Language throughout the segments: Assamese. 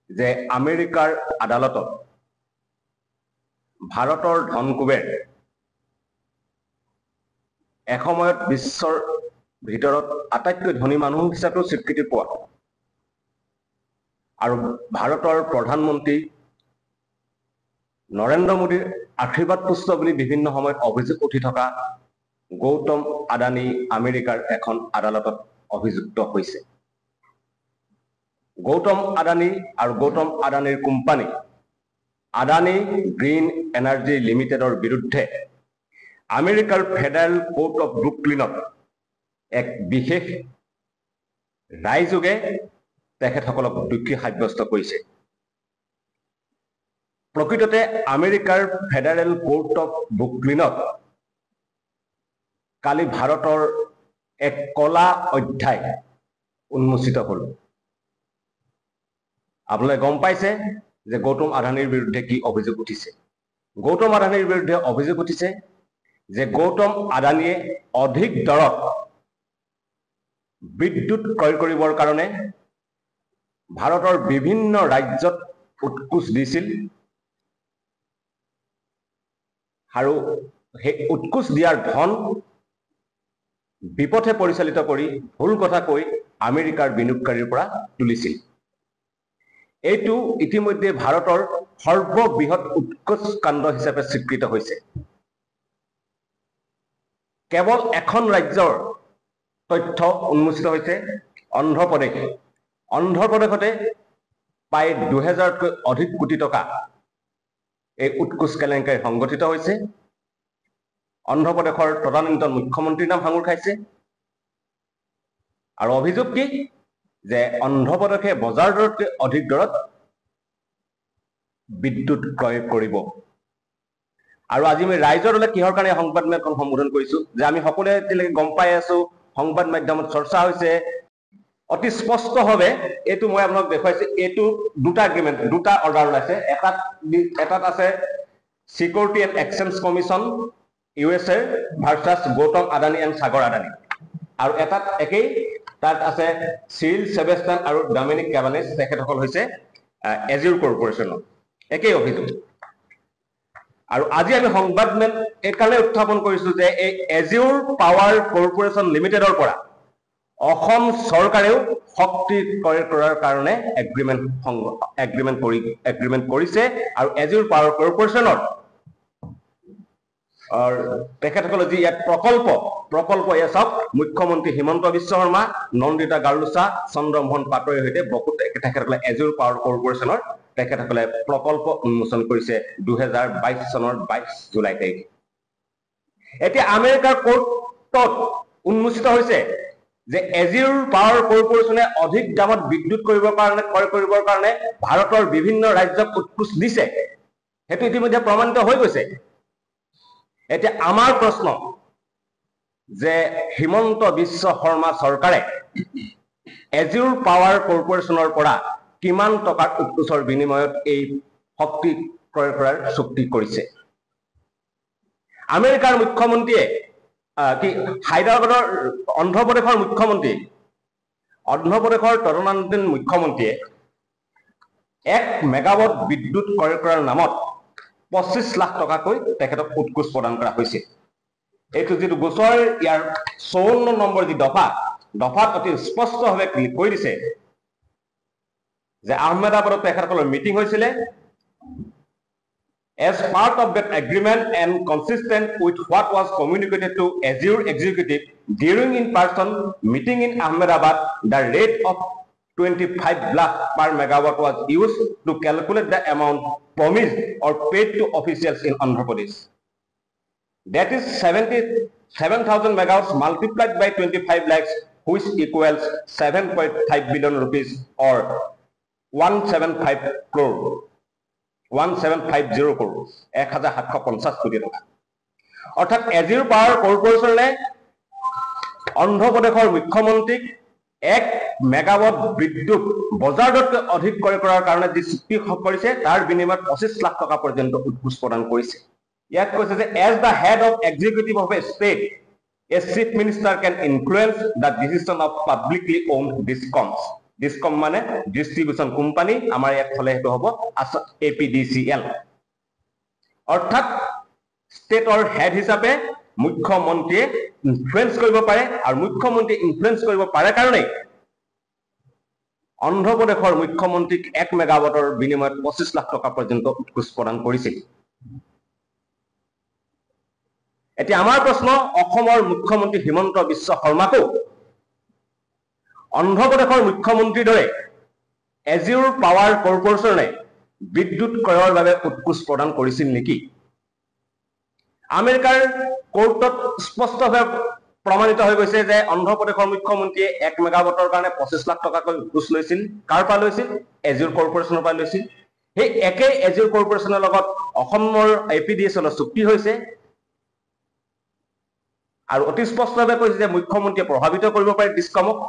যে আমেৰিকাৰ আদালতত ভাৰতৰ ধন কুবেৰ এসময়ত বিশ্বৰ ভিতৰত আটাইতকৈ ধনী মানুহ হিচাপেও স্বীকৃতি পোৱা আৰু ভাৰতৰ প্ৰধানমন্ত্ৰী নৰেন্দ্ৰ মোদীৰ আশীৰ্বাদ পুষ্ট বুলি বিভিন্ন সময়ত অভিযোগ উঠি থকা গৌতম আদানী আমেৰিকাৰ এখন আদালতত অভিযুক্ত হৈছে। গৌতম আদানী আৰু গৌতম আদানীৰ কোম্পানী আদানী গ্ৰীণ এনাৰ্জি লিমিটেডৰ বিৰুদ্ধে আমেৰিকাৰ ফেডাৰেল কোৰ্ট অফ ব্ৰুকলিনত এক বিশেষ ৰায়যোগে তেখেতসকলক দোষী সাব্যস্ত কৰিছে। প্ৰকৃততে আমেৰিকাৰ ফেডাৰেল কোৰ্ট অফ ব্ৰুকলিনত কালি ভাৰতৰ এক কলা অধ্যায় উন্মোচিত হল। আপোনালোকে গম পাইছে যে গৌতম আদানীৰ বিৰুদ্ধে কি অভিযোগ উঠিছে। গৌতম আদানীৰ বিৰুদ্ধে অভিযোগ উঠিছে যে গৌতম আদানীয়ে অধিক দৰত বিদ্যুৎ ক্ৰয় কৰিবৰ কাৰণে ভাৰতৰ বিভিন্ন ৰাজ্যত উৎকোচ দিছিল আৰু সেই উৎকোচ দিয়াৰ ধন বিপথে পৰিচালিত কৰি ভুল কথা কৈ আমেৰিকাৰ বিনিয়োগকাৰীৰ পৰা তুলিছিল। এইটো ইতিমধ্যে ভাৰতৰ সৰ্ববৃহৎ উৎকোচ কাণ্ড হিচাপে স্বীকৃত হৈছে। কেৱল এখন ৰাজ্যৰ তথ্য উন্মোচিত হৈছে, অন্ধ্ৰপ্ৰদেশ। অন্ধ্ৰপ্ৰদেশতে প্ৰায় 2000তকৈ অধিক কোটি টকা এই উৎকোচ কেলেংকাৰী সংগঠিত হৈছে। অন্ধ্ৰপ্ৰদেশৰ তদানীন্তন মুখ্যমন্ত্ৰীৰ নাম সাঙুৰ খাইছে আৰু অভিযোগ কি যে অন্ধ্ৰপ্ৰদেশে বজাৰ দৰতকৈ অধিক দৰত বিদ্যুৎ ক্ৰয় কৰিব। আৰু আজি আমি ৰাইজৰ দলে কিহৰ কাৰণে সংবাদ মাধ্যম সম্বোধন কৰিছো যে আমি সকলোৱে এতিয়ালৈকে গম পাই আছো, সংবাদ মাধ্যমত চৰ্চা হৈছে অতি স্পষ্টভাৱে। এইটো মই আপোনাক দেখুৱাইছো, এইটো দুটা এগ্ৰিমেণ্ট, দুটা অৰ্ডাৰ ওলাইছে। এটাত আছে security and exchange commission USA versus Gautam Adani and Sagar Adani, আৰু এটাত একেই তাত আছে চিৰিল সেবেষ্টিয়ান আৰু ডমিনিক কেবানিছ, তেখেতসকল হৈছে এজিউৰ কৰ্পৰেশ্যনৰ, একেই অভিযোগ। আৰু আজি আমি সংবাদ এইকাৰণে উত্থাপন কৰিছো যে এই এজিউৰ পাৱাৰ কৰ্পৰেশ্যন লিমিটেডৰ পৰা অসম চৰকাৰেও শক্তি ক্ৰয় কৰাৰ কাৰণে এগ্ৰিমেণ্ট কৰিছে। আৰু এজিউৰ পাৱাৰ কৰ্পৰেশ্যনৰ তেখেতসকলে যি ইয়াত প্ৰকল্প এয়া চাওক, মুখ্যমন্ত্ৰী হিমন্ত বিশ্ব শৰ্মা, নন্দিতা গাৰ্লুচা, চন্দ্ৰমোহন পাটোৱাৰীৰ সৈতে তেখেতসকলে এজিউৰ পাৱাৰ কৰ্পৰেশ্যনৰ তেখেতসকলে প্ৰকল্প উন্মোচন কৰিছে 2022 চনৰ 22 জুলাই তাৰিখে। এতিয়া আমেৰিকাৰ কোৰ্টত উন্মোচিত হৈছে যে এজিউৰ পাৱাৰ কৰ্পৰেশ্যনে অধিক দামত বিদ্যুৎ ক্ৰয় কৰিবৰ কাৰণে ভাৰতৰ বিভিন্ন ৰাজ্যক উৎকোচ দিছে। সেইটো ইতিমধ্যে প্ৰমাণিত হৈ গৈছে। এতিয়া আমাৰ প্ৰশ্ন যে হিমন্ত বিশ্ব শৰ্মা চৰকাৰে এজিউৰ পাৱাৰ কৰ্পৰেশ্যনৰ পৰা কিমান টকাৰ উৎকোচৰ বিনিময়ত এই শক্তি ক্ৰয় কৰাৰ চুক্তি কৰিছে। আমেৰিকাৰ মুখ্যমন্ত্ৰীয়ে অন্ধ্ৰপ্ৰদেশৰ তদানীন্তন মুখ্যমন্ত্ৰীয়ে 1 মেগাৱাট বিদ্যুৎ ক্ৰয় কৰাৰ নামত 25 লাখ টকাকৈ তেখেতক উৎকোচ প্ৰদান কৰা হৈছিল। এইটো যিটো গোচৰ, ইয়াৰ 54 নম্বৰ যি দফাত অতি স্পষ্টভাৱে কৈ দিছে যে আহমেদাবাদত তেখেতসকলৰ মিটিং হৈছিলে। As part of that agreement and consistent with what was communicated to Azure executive during in-person meeting in Ahmedabad, the rate of 25 lakh per megawatt was used to calculate the amount promised or paid to officials in Andhra Pradesh. That is 7,000 megawatts multiplied by 25 lakhs, which equals 7.5 billion rupees or 1,750 crore. 1750 কোটি টকা। অৰ্থাৎ এজিউৰ পাৱাৰ কৰ্পৰেশ্যনে অন্ধ্ৰপ্ৰদেশৰ মুখ্যমন্ত্ৰীক 1 মেগাৱাট বিদ্যুৎ বজাৰ দৰতকৈ অধিক ক্ৰয় কৰাৰ কাৰণে যি চুক্তি কৰিছে তাৰ বিনিময়ত 25 লাখ টকা পৰ্যন্ত উৎকোচ প্ৰদান কৰিছে। ইয়াত কৈছে যে as the head of executive of a state, a chief minister can influence the decision of publicly owned discoms. Discom মানে ডিস্ট্ৰিবিউশন কোম্পানী, আমাৰ ইয়াত ফলে হেতু হ'ব APDCL। অৰ্থাৎ ষ্টেটৰ হেড হিচাপে মুখ্যমন্ত্ৰীয়ে ইনফ্লুৱেঞ্চ কৰিব পাৰে, আৰু মুখ্যমন্ত্ৰীয়ে ইনফ্লুৱেঞ্চ কৰিব পাৰে কাৰণে অন্ধ্ৰপ্ৰদেশৰ মুখ্যমন্ত্ৰীক 1 মেগাৱাটৰ বিনিময়ত 25 লাখ টকা পৰ্যন্ত উৎকোচ প্ৰদান কৰিছিল। এতিয়া আমাৰ প্ৰশ্ন, অসমৰ মুখ্যমন্ত্ৰী হিমন্ত বিশ্ব শৰ্মাকো অন্ধ্ৰপ্ৰদেশৰ মুখ্যমন্ত্ৰীৰ দৰে এজিউৰ পাৱাৰ কৰ্পোৰেচনে বিদ্যুৎ ক্ৰয়ৰ বাবে উৎকোচ প্ৰদান কৰিছিল নেকি? আমেৰিকাৰ কোৰ্টত স্পষ্টভাৱে প্ৰমাণিত হৈ গৈছে যে অন্ধ্ৰপ্ৰদেশৰ মুখ্যমন্ত্ৰীয়ে 1 মেগাৱাটৰ কাৰণে 25 লাখ টকাকৈ উৎকোচ লৈছিল। কাৰ পৰা লৈছিল? এজিউৰ কৰ্পোৰেচনৰ পৰা লৈছিল। সেই একে এজিউৰ কৰ্পোৰেচনৰ লগত অসমৰ APDCL চুক্তি হৈছে, আৰু অতি স্পষ্টভাৱে কৈছে যে মুখ্যমন্ত্ৰীয়ে প্ৰভাৱিত কৰিব পাৰে ডিসকমক।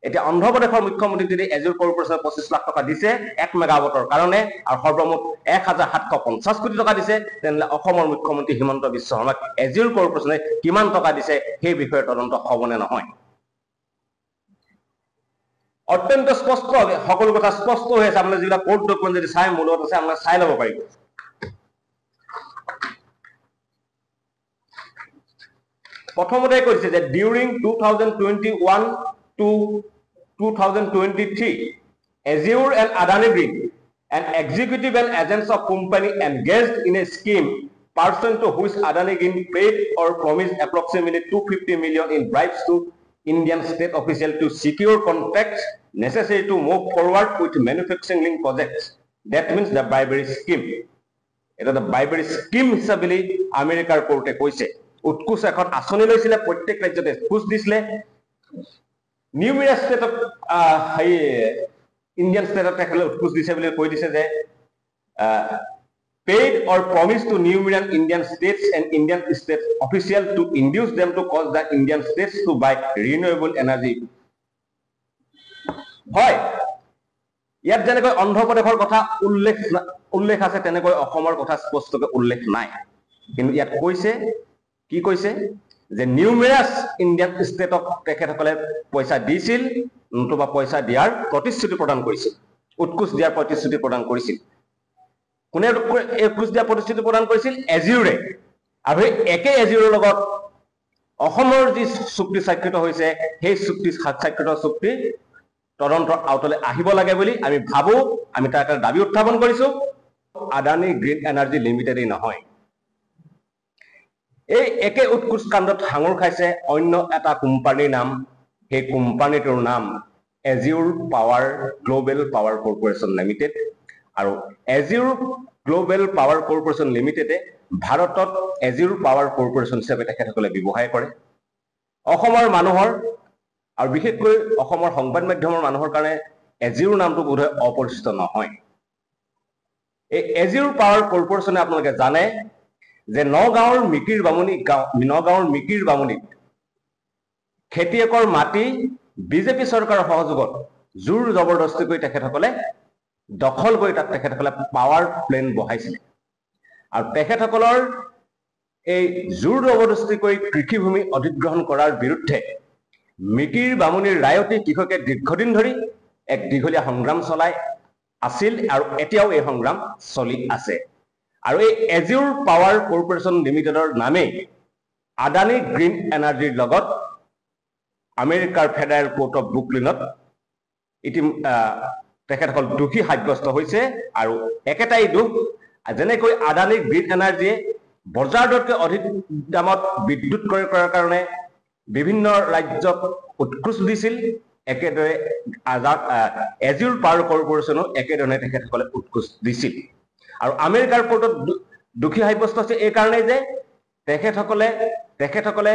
এতিয়া অন্ধ্ৰপ্ৰদেশৰ মুখ্যমন্ত্ৰীক যদি এজিউৰ কৰ্পোৰেচনে 25 লাখ টকা দিছে 1 মেগাৱাটৰ কাৰণে, আৰু সৰ্বমুঠ 1750 কোটি টকা দিছে, তেনেহ'লে অসমৰ মুখ্যমন্ত্ৰী হিমন্ত বিশ্ব শৰ্মাক এজিউৰ কৰ্পোৰেচনে কিমান টকা দিছে সেই বিষয়ে তদন্ত হ'বনে নহয়? অত্যন্ত স্পষ্ট, সকলো কথা স্পষ্ট হৈ আছে। আপোনালোকে যিবিলাক কোৰ্ট ডকুমেণ্ট যদি চাই, মোৰ লগত আছে, আপোনালোকে চাই ল'ব পাৰিব। প্ৰথমতে কৈছে যে during 2021 to 2023, Azure and Adani Group and executive and agents of company engaged in a scheme pursuant to which Adani Group paid or promised approximately 250 million in bribes to Indian state officials to secure contracts necessary to move forward with manufacturing link projects. That means the bribery scheme. এটা bribery scheme হিচাপে আমেৰিকাৰ কোৰ্টে কৈছে। উৎকোচ এখন আঁচনি লৈছিলে, প্ৰত্যেক ৰাজ্যতে ঘুষ দিছিলে। নিউমেৰিয়াছ ষ্টেটত ইণ্ডিয়ান ষ্টেটত তেখেতে উৎকোচ দিছে বুলি কৈ দিছে যে paid or promised to numerous Indian states and Indian state officials to induce them to cause the Indian states to buy renewable energy. হয়, ইয়াত যেনেকৈ অন্ধ্ৰপ্ৰদেশৰ কথা উল্লেখ আছে, তেনেকৈ অসমৰ কথা স্পষ্টকৈ উল্লেখ নাই। কিন্তু ইয়াত কৈছে, কি কৈছে যে নিউমেৰাছ ইণ্ডিয়ান ষ্টেটক তেখেতসকলে পইচা দিছিল, নতুবা পইচা দিয়াৰ প্ৰতিশ্ৰুতি প্ৰদান কৰিছিল, উৎকোচ দিয়াৰ প্ৰতিশ্ৰুতি প্ৰদান কৰিছিল। কোনে উৎকোচ দিয়াৰ প্ৰতিশ্ৰুতি প্ৰদান কৰিছিল? এজিউৰে। আৰু সেই একে এজিউৰৰ লগত অসমৰ যি চুক্তি স্বাক্ষৰিত হৈছে, সেই চুক্তি স্বাক্ষৰিত চুক্তি তদন্তৰ আওতালৈ আহিব লাগে বুলি আমি ভাবো। আমি তাৰ এটা দাবী উত্থাপন কৰিছো। আদানী গ্ৰীণ এনাৰ্জি লিমিটেডেই নহয়, এই একে উৎকোচ কাণ্ডত সাঙুৰ খাইছে অন্য এটা কোম্পানীৰ নাম। সেই কোম্পানীটোৰ নাম Azure power global power corporation limited. আৰু এজিউৰ গ্লোবেল পাৱাৰ কৰ্পোৰেচন লিমিটেডে ভাৰতত এজিউৰ পাৱাৰ কৰ্পোৰেচন হিচাপে তেখেতসকলে ব্যৱসায় কৰে। অসমৰ মানুহৰ আৰু বিশেষকৈ অসমৰ সংবাদ মাধ্যমৰ মানুহৰ কাৰণে এজিউৰ নামটো বোধহয় অপৰিচিত নহয়। এই এজিউৰ পাৱাৰ কৰ্পোৰেচনে আপোনালোকে জানে যে নগাঁৱৰ মিকিৰ বামুণীত খেতিয়কৰ মাটি বিজেপি চৰকাৰৰ সহযোগত জোৰ জবৰদস্তি কৰি তেখেতসকলে দখল কৰি তাত তেখেতসকলে পাৱাৰ প্লেন বহাইছিলে। আৰু তেখেতসকলৰ এই জোৰ জবৰদস্তি কৰি কৃষিভূমি অধিগ্ৰহণ কৰাৰ বিৰুদ্ধে মিকিৰ বামুণীৰ ৰায়তী কৃষকে দীৰ্ঘদিন ধৰি এক দীঘলীয়া সংগ্ৰাম চলাই আছিল, আৰু এতিয়াও এই সংগ্ৰাম চলি আছে। আৰু এই এজিউৰ পাৱাৰ কৰ্পোৰেচন লিমিটেডৰ নামেই আদানী গ্ৰীণ এনাৰ্জিৰ লগত আমেৰিকাৰ ফেডাৰেল কোৰ্ট অফ ব্ৰুকলিনত তেখেতসকল দোষী সাব্যস্ত হৈছে। আৰু একেটাই দোষ, যেনেকৈ আদানী গ্ৰীণ এনাৰ্জিয়ে বজাৰ দৰতকৈ অধিক দামত বিদ্যুৎ ক্ৰয় কৰাৰ কাৰণে বিভিন্ন ৰাজ্যক উৎকোচ দিছিল, একেদৰে এজিউৰ পাৱাৰ কৰ্পোৰেচনো একেধৰণে তেখেতসকলে উৎকোচ দিছিল। আৰু আমেৰিকাৰ কোৰ্টত দোষী সাব্যস্ত হৈছে এই কাৰণেই যে তেখেতসকলে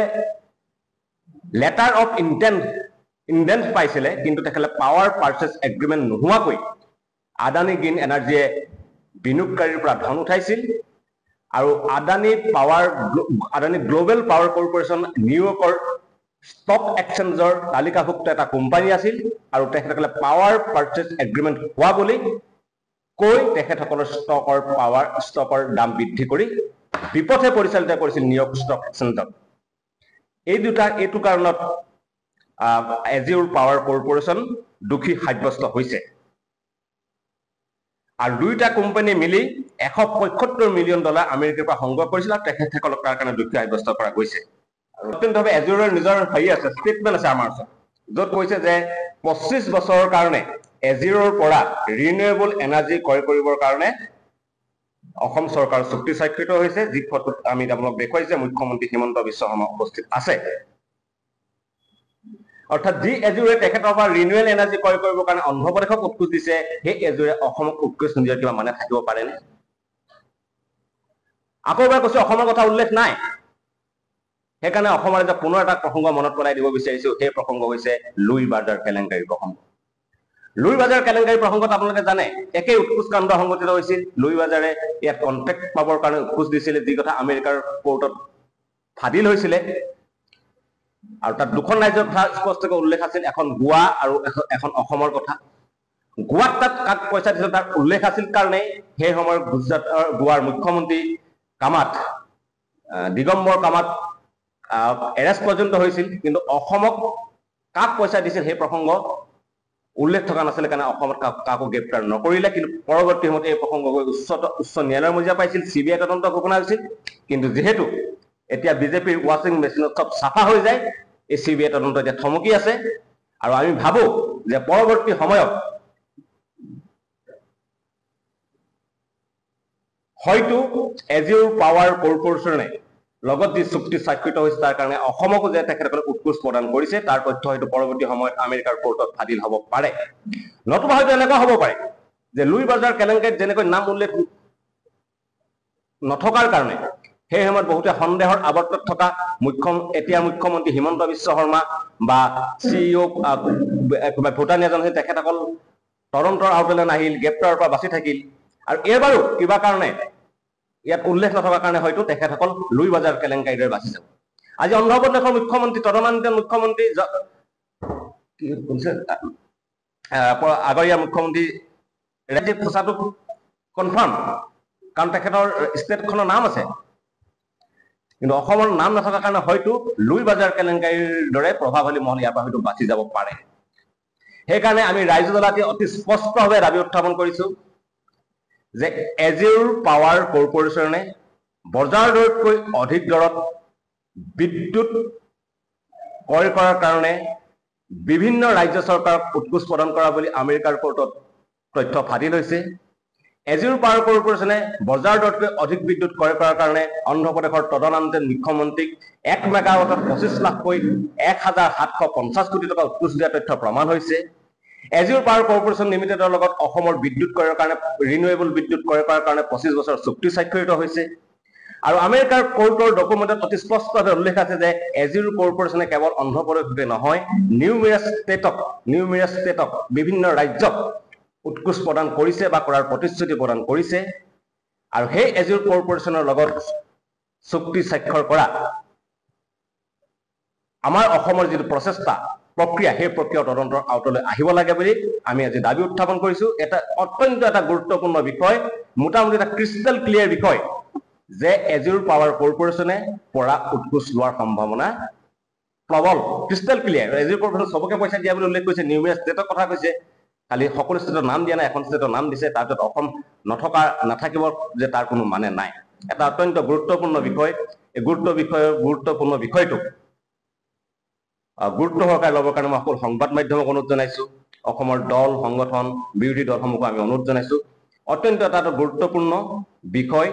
লেটাৰ অফ ইনটেন্ট পাইছিলে, কিন্তু তেখেতসকলে পাৱাৰ পাৰ্চেজ এগ্ৰিমেণ্ট নোহোৱাকৈ আদানী গ্ৰীণ এনাৰ্জিয়ে বিনিয়োগকাৰীৰ পৰা ধন উঠাইছিল। আৰু আদানী গ্লোবেল পাৱাৰ কৰ্পোৰেচন নিউয়ৰ্কৰ ষ্টক এক্সচেঞ্জৰ তালিকাভুক্ত এটা কোম্পানী আছিল, আৰু তেখেতসকলে পাৱাৰ পাৰ্চেজ এগ্ৰিমেণ্ট হোৱা বুলি কৈ তেখেতসকলৰ ষ্টকৰ দাম বৃদ্ধি কৰি বিপথে পৰিচালিত কৰিছিল নিউয়ৰ্ক ষ্টক এক্সচেঞ্জত। এইটো কাৰণত এজিউৰ পাৱাৰ কৰ্পোৰেচন দোষী সাব্যস্ত হৈছে আৰু দুইটা কোম্পানী মিলি $175 মিলিয়ন আমেৰিকাৰ পৰা সংগ্ৰহ কৰিছিল আৰু তেখেতসকলক তাৰ কাৰণে দোষী সাব্যস্ত কৰা গৈছে আৰু অত্যন্তভাৱে এজুৰৰ নিজৰ আছে ষ্টেটমেণ্ট আছে আমাৰ ওচৰত য'ত কৈছে যে 25 বছৰৰ কাৰণে এজিৰৰ পৰা ৰিনিউৱেবল এনাৰ্জি ক্ৰয় কৰিবৰ কাৰণে অসম চৰকাৰ চুক্তি স্বাক্ষৰিত হৈছে যি ফটোত আমি আপোনালোকক দেখুৱাইছে মুখ্যমন্ত্ৰী হিমন্ত বিশ্ব শৰ্মা উপস্থিত আছে অৰ্থাৎ যি এজুৰে তেখেতৰ পৰা ৰিনিউৱেবল এনাৰ্জি ক্ৰয় কৰিবৰ কাৰণে অন্ধ্ৰপ্ৰদেশক উৎকোচ দিছে সেই এজুৰে অসমক উৎকোচ নিদিয়াৰ কিবা মানে থাকিব পাৰেনে আকৌ এবাৰ কৈছো অসমৰ কথা উল্লেখ নাই সেইকাৰণে অসমৰ এটা পুনৰ এটা প্ৰসংগ মনত পেলাই দিব বিচাৰিছো সেই প্ৰসংগ হৈছে লুই বাজাৰ কেলেংকাৰী প্ৰসংগ লুই বাজাৰ কেলেংকাৰী প্ৰসংগত আপোনালোকে জানে একেই উৎকোচ কাণ্ড সংঘটিত হৈছিল লুই বাজাৰে ইয়াত কন্ট্ৰেক্ট পাবৰ কাৰণে উৎকোচ দিছিলে যি কথা আমেৰিকাৰ কোৰ্টত ফাদিল হৈছিলে আৰু তাত দুখন ৰাজ্যৰ কথা স্পষ্টকৈ উল্লেখ আছিল এখন গোৱা আৰু এখন অসমৰ কথা গোৱাত তাত কাক পইচা দিছিল তাৰ উল্লেখ আছিল কাৰণে সেই সময়ৰ গুজৰাটৰ গোৱাৰ মুখ্যমন্ত্ৰী কামাত দিগম্বৰ কামাত এৰেষ্ট পৰ্যন্ত হৈছিল কিন্তু অসমক কাক পইচা দিছিল সেই প্ৰসংগ উল্লেখ থকা নাছিল কাৰণে অসমত কাকো গ্ৰেপ্তাৰ নকৰিলে কিন্তু পৰৱৰ্তী সময়ত এই প্ৰসংগ গৈ উচ্চ ন্যায়ালয়ৰ মজিয়া পাইছিল চিবিআই তদন্ত ঘোষণা হৈছিল কিন্তু যেহেতু এতিয়া বিজেপিৰ ৱাচিং মেচিনত সব চাফা হৈ যায় এই চিবিআই তদন্ত এতিয়া থমকি আছে আৰু আমি ভাবো যে পৰৱৰ্তী সময়ত হয়তো এজিউৰ পাৱাৰ কৰ্পোৰেচনে লগত যি চুক্তি স্বাক্ষৰিত হৈছে তাৰ কাৰণে অসমকো যে তেখেতসকলে উৎকোচ প্ৰদান কৰিছে তাৰ তথ্য হয়তো পৰৱৰ্তী সময়ত আমেৰিকাৰ কোৰ্টত ফাদিল হ'ব পাৰে নতুবা হয়তো এনেকুৱা হ'ব পাৰে যে লুই বাজাৰ কেলেংকাৰীত যেনেকৈ নাম উল্লেখ নথকাৰ কাৰণে সেই সময়ত বহুতে সন্দেহৰ আৱৰ্তত থকা এতিয়া মুখ্যমন্ত্ৰী হিমন্ত বিশ্ব শৰ্মা বা CEO ভূটানীয় এজন তেখেতসকল তদন্তৰ আওতালৈ নাহিল গ্ৰেপ্তাৰৰ পৰা বাচি থাকিল আৰু এইবাৰো কিবা কাৰণে ইয়াত উল্লেখ নথকাৰ কাৰণে হয়তো তেখেতসকল লুই বাজাৰ কেলেংকাৰীৰ দৰে বাচি যাব আজি অন্ধ্ৰপ্ৰদেশৰ মুখ্যমন্ত্ৰী তদন্তৰ মুখ্যমন্ত্ৰী আগৰীয়া মুখ্যমন্ত্ৰী ৰাজীৱ প্ৰসাদো কনফাৰ্ম কাৰণ তেখেতৰ ষ্টেটখনৰ নাম আছে কিন্তু অসমৰ নাম নথকাৰ কাৰণে হয়তো লুই বাজাৰ কেলেংকাৰীৰ দৰে প্ৰভাৱশালী মহল ইয়াৰ পৰা হয়তো বাচি যাব পাৰে সেইকাৰণে আমি ৰাইজৰ দলাতি অতি স্পষ্টভাৱে দাবী উত্থাপন কৰিছো যে এজিউৰ পাৱাৰ কৰ্পোৰেচনে বজাৰ দৰতকৈ অধিক দৰত বিদ্যুৎ ক্ৰয় কৰাৰ কাৰণে বিভিন্ন ৰাজ্য চৰকাৰক উৎকোচ প্ৰদান কৰা বুলি আমেৰিকাৰ কোৰ্টত তথ্য ফাদিল হৈছে এজিউৰ পাৱাৰ কৰ্পোৰেচনে বজাৰ দৰতকৈ অধিক বিদ্যুৎ ক্ৰয় কৰাৰ কাৰণে অন্ধ্ৰপ্ৰদেশৰ তদনান্তে মুখ্যমন্ত্ৰীক 1 মেগাৱাটত 25 লাখকৈ 1750 কোটি টকা উৎকোচ দিয়া তথ্য প্ৰমাণ হৈছে এজিউৰ পাৱাৰ কৰ্পোৰেচন লিমিটেডৰ লগত অসমৰ বিদ্যুৎ ক্ৰয়ৰ কাৰণে ৰিনিউৱেবল বিদ্যুৎ ক্ৰয় কৰাৰ কাৰণে 25 বছৰ চুক্তি স্বাক্ষৰিত হৈছে আৰু আমেৰিকাৰ কোৰ্টৰ ডকুমেণ্টত অতি স্পষ্টভাৱে উল্লেখ আছে যে এজিউৰ কৰ্পোৰেচনে কেৱল অন্ধ্ৰপ্ৰদেশকে নহয় নিউমেৰাছ ষ্টেটক বিভিন্ন ৰাজ্যক উৎকোচ প্ৰদান কৰিছে বা কৰাৰ প্ৰতিশ্ৰুতি প্ৰদান কৰিছে আৰু সেই এজিউৰ কৰ্পোৰেচনৰ লগত চুক্তি স্বাক্ষৰ কৰা আমাৰ অসমৰ যিটো প্ৰচেষ্টা প্ৰক্ৰিয়া সেই প্ৰক্ৰিয়া তদন্তৰ আওতালৈ আহিব লাগে বুলি আমি আজি দাবী উত্থাপন কৰিছো এটা অত্যন্ত এটা গুৰুত্বপূৰ্ণ বিষয় মোটামুটি এটা ক্ৰিষ্টেল ক্লিয়াৰ বিষয় যে এজিউৰ পাৱাৰ কৰ্পোৰেচনে পৰা উৎকোচ লোৱাৰ সম্ভাৱনা প্ৰবল ক্ৰিষ্টেল ক্লিয়াৰ এজিউৰ কৰ্পোৰেচন সবকে পইচা দিয়া বুলি উল্লেখ কৰিছে নিউমেৰাছ ষ্টেটৰ কথা কৈছে খালি সকলো ষ্টেটৰ নাম দিয়া নাই এখন ষ্টেটৰ নাম দিছে তাৰপিছত অসম নাথাকিব যে তাৰ কোনো মানে নাই এটা অত্যন্ত গুৰুত্বপূৰ্ণ বিষয় এই গুৰুত্বপূৰ্ণ বিষয়টো গুৰুত্ব সহকাৰে ল'বৰ কাৰণে মই সকলো সংবাদ মাধ্যমক অনুৰোধ জনাইছো অসমৰ দল সংগঠন বিৰোধী দলসমূহক আমি অনুৰোধ জনাইছো অত্যন্ত এটা গুৰুত্বপূৰ্ণ বিষয়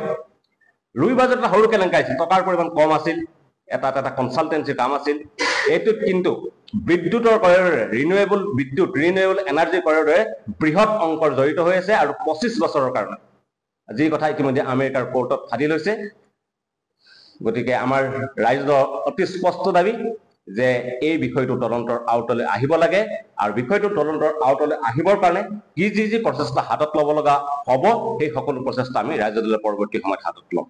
লুই বাজাৰ এটা সৰু কেলেংকাৰী আছিল টকাৰ পৰিমাণ কম আছিল এটা কনচালটেন্সি কাম আছিল এইটোত কিন্তু বিদ্যুতৰ ক্ৰয়ৰে ৰিনিউৱেবল এনাৰ্জি ক্ৰয়ৰ দৰে বৃহৎ অংকৰ জড়িত হৈ আছে আৰু 25 বছৰৰ কাৰণে যি কথা ইতিমধ্যে আমেৰিকাৰ কোৰ্টত ফাদিল হৈছে গতিকে আমাৰ ৰাইজৰ অতি স্পষ্ট দাবী যে এই বিষয়টো তদন্তৰ আওতালৈ আহিব লাগে আৰু বিষয়টো তদন্তৰ আওতালৈ আহিবৰ কাৰণে যি প্ৰচেষ্টা হাতত ল'ব লগা হ'ব সেই সকলো প্ৰচেষ্টা আমি ৰাইজৰ দলে পৰৱৰ্তী সময়ত হাতত ল'ম